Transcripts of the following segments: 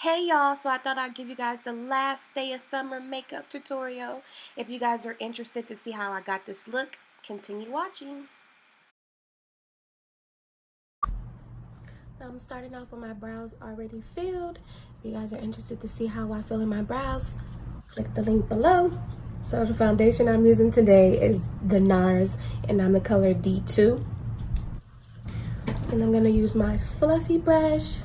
Hey y'all, so I thought I'd give you guys the last day of summer makeup tutorial. If you guys are interested to see how I got this look, continue watching. I'm starting off with my brows already filled. If you guys are interested to see how I fill in my brows, click the link below. So the foundation I'm using today is the NARS and I'm the color D2. And I'm gonna use my fluffy brush,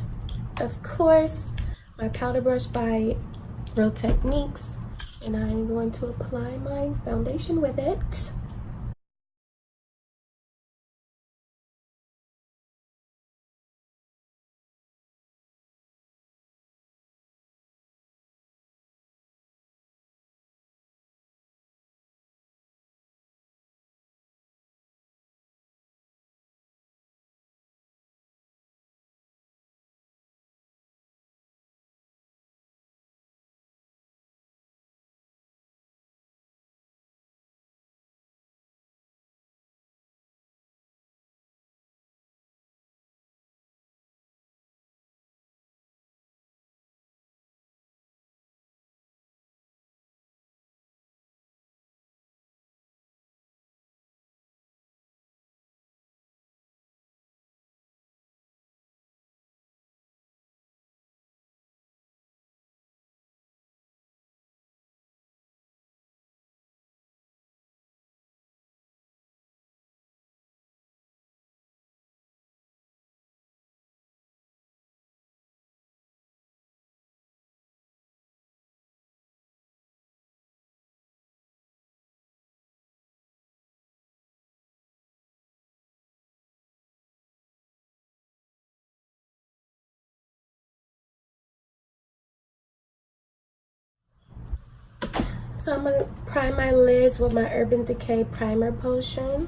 of course, my powder brush by Real Techniques, and I'm going to apply my foundation with it. So I'm gonna prime my lids with my Urban Decay Primer Potion.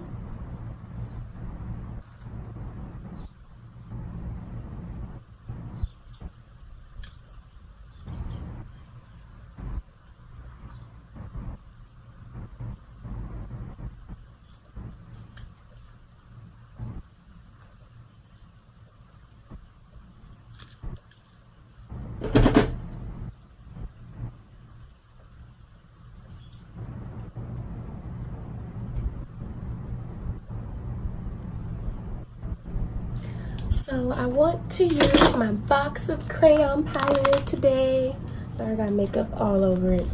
So I want to use my Box of Crayon palette today. Sorry, I got makeup all over it.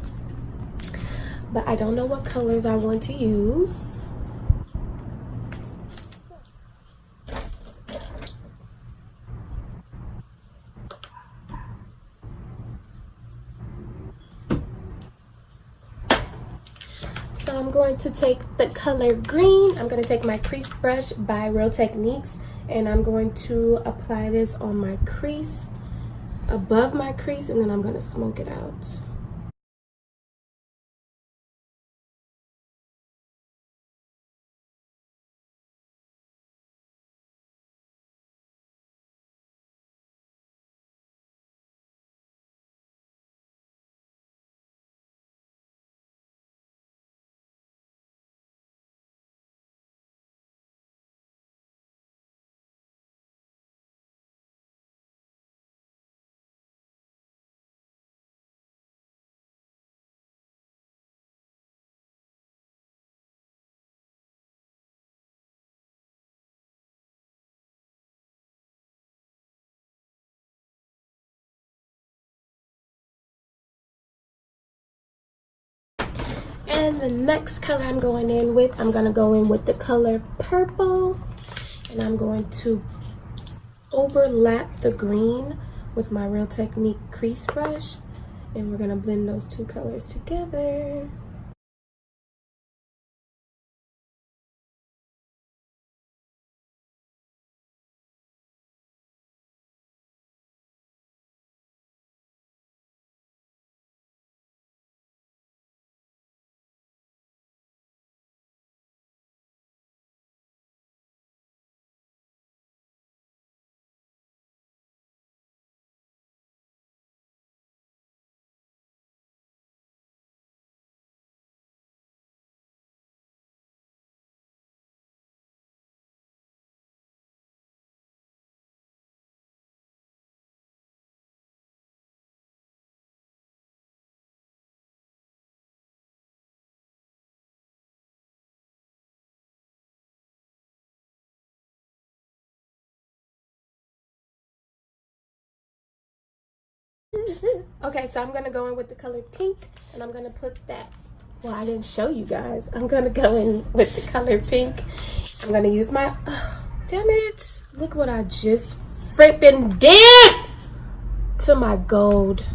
But I don't know what colors I want to use. So I'm going to take the color green. I'm going to take my crease brush by Real Techniques and I'm going to apply this on my crease, above my crease, and then I'm going to smoke it out. And the next color I'm going in with, I'm going to go in with the color purple. And I'm going to overlap the green with my Real Technique crease brush. And we're going to blend those two colors together. Okay, so I'm gonna go in with the color pink, and I'm gonna put that. Well, I didn't show you guys. I'm gonna go in with the color pink. I'm gonna use my. Oh, damn it! Look what I just frippin' did to my gold.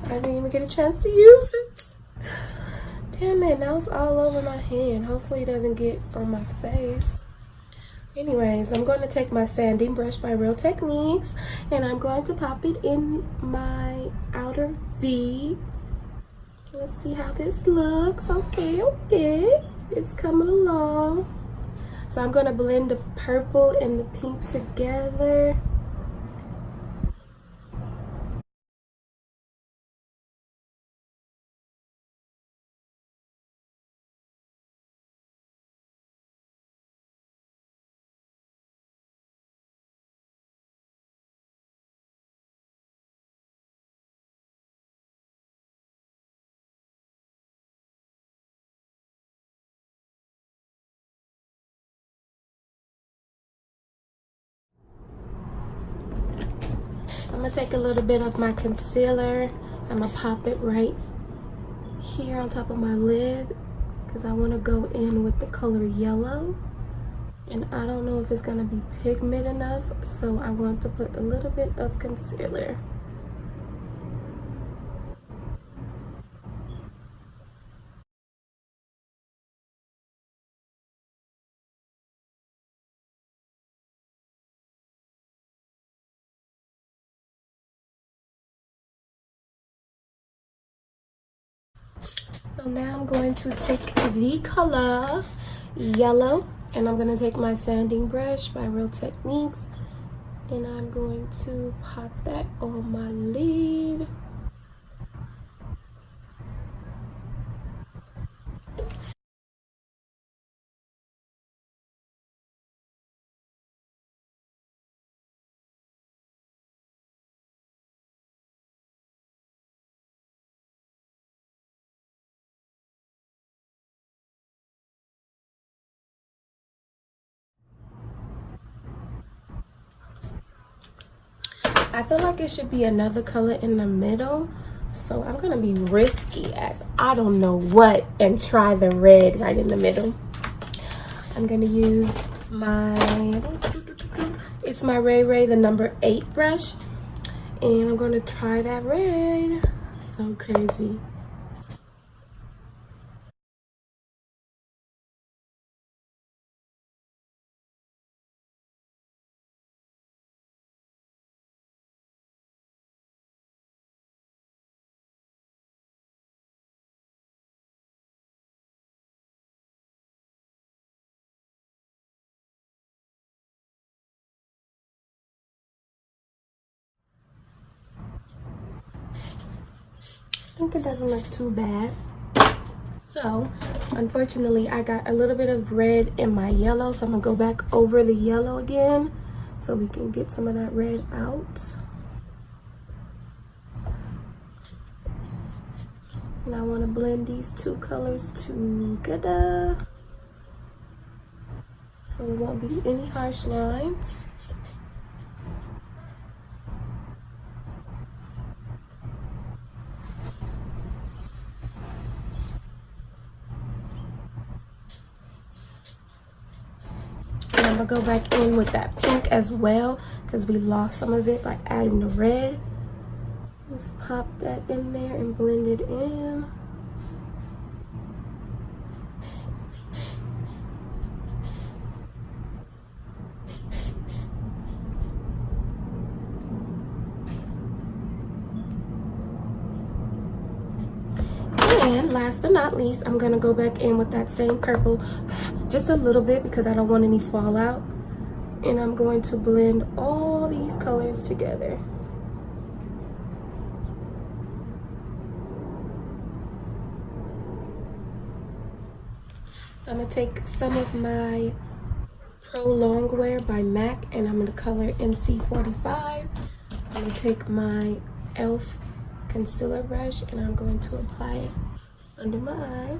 I didn't even get a chance to use it. Damn it! Now it's all over my hand. Hopefully, it doesn't get on my face. Anyways, I'm going to take my sanding brush by Real Techniques, and I'm going to pop it in my outer V. Let's see how this looks. Okay, it's coming along. So I'm going to blend the purple and the pink together. I'm going to take a little bit of my concealer. I'm going to pop it right here on top of my lid because I want to go in with the color yellow. And I don't know if it's going to be pigment enough, so I want to put a little bit of concealer. So now I'm going to take the color yellow, and I'm going to take my sanding brush by Real Techniques, and I'm going to pop that on my lid. I feel like it should be another color in the middle, so I'm gonna be risky as I don't know what and try the red right in the middle. I'm gonna use my itsmyrayeraye, the number 8 brush, and I'm gonna try that red. So crazy. I think it doesn't look too bad. So, unfortunately, I got a little bit of red in my yellow, so I'm gonna go back over the yellow again so we can get some of that red out. And I want to blend these two colors together so there won't be any harsh lines. And I'm gonna go back in with that pink as well because we lost some of it by adding the red. Just pop that in there and blend it in. And last but not least, I'm gonna go back in with that same purple, just a little bit because I don't want any fallout. And I'm going to blend all these colors together. So I'm gonna take some of my Pro Longwear by MAC, and I'm gonna color NC45. I'm gonna take my e.l.f. concealer brush, and I'm going to apply it under my eye.